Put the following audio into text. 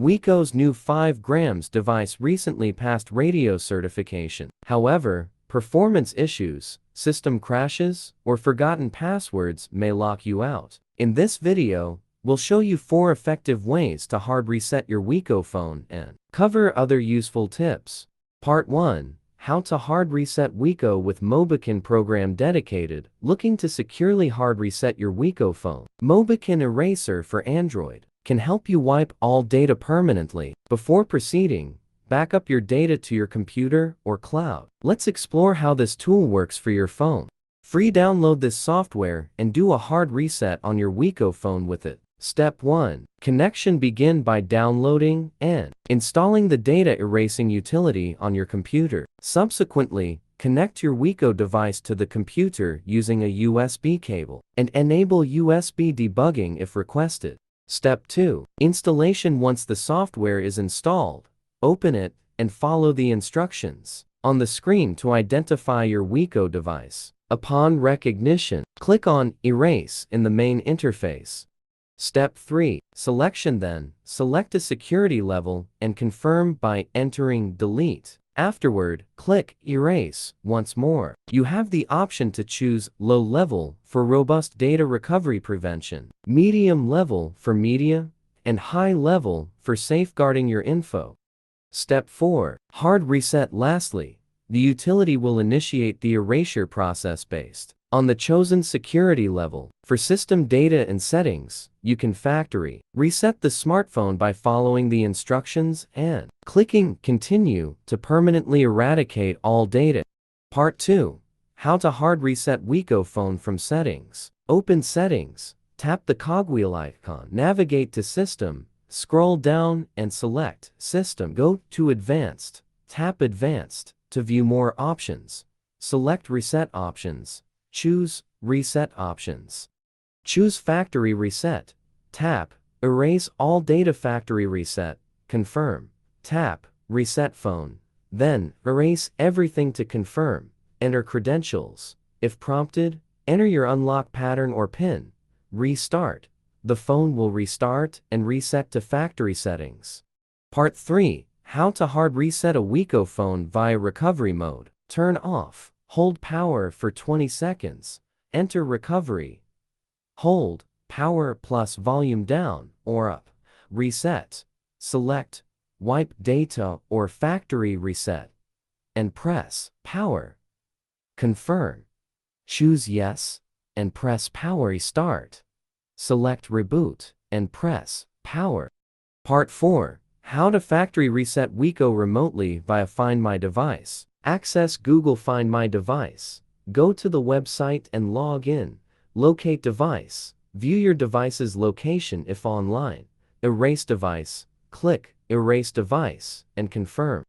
Wiko's new 5 grams device recently passed radio certification. However, performance issues, system crashes, or forgotten passwords may lock you out. In this video, we'll show you 4 effective ways to hard reset your Wiko phone and cover other useful tips. Part 1. How to hard reset Wiko with MobiKin program dedicated. Looking to securely hard reset your Wiko phone? MobiKin Eraser for Android can help you wipe all data permanently. Before proceeding, back up your data to your computer or cloud. Let's explore how this tool works for your phone. Free download this software and do a hard reset on your Wiko phone with it. Step 1. Connection. Begin by downloading and installing the data erasing utility on your computer. Subsequently, connect your Wiko device to the computer using a USB cable and enable USB debugging if requested. Step 2. Installation. Once the software is installed, open it and follow the instructions on the screen to identify your Wiko device. Upon recognition, click on Erase in the main interface. Step 3. Selection. Then, select a security level and confirm by entering Delete. Afterward, click Erase once more. You have the option to choose Low Level for robust data recovery prevention, Medium Level for media, and High Level for safeguarding your info. Step 4. Hard reset. Lastly, the utility will initiate the erasure process based on the chosen security level. For system data and settings, you can factory reset the smartphone by following the instructions and clicking Continue to permanently eradicate all data. Part 2. How to hard reset Wiko phone from settings. Open Settings, tap the cogwheel icon, navigate to System, scroll down and select System. Go to Advanced, tap Advanced to view more options. Select Reset Options. Choose Reset Options. Choose Factory Reset. Tap Erase all data. Factory Reset. Confirm. Tap Reset Phone. Then, erase everything to confirm. Enter credentials. If prompted, enter your unlock pattern or PIN. Restart. The phone will restart and reset to factory settings. Part 3. How to hard reset a Wiko phone via recovery mode. Turn off. Hold power for 20 seconds. Enter recovery. Hold power plus volume down or up. Reset. Select wipe data or factory reset and press power. Confirm. Choose yes and press power restart. Select reboot and press power. Part 4. How to factory reset Wiko remotely via Find My Device. Access Google Find My Device. Go to the website and log in. Locate device. View your device's location if online. Erase device. Click Erase device and confirm.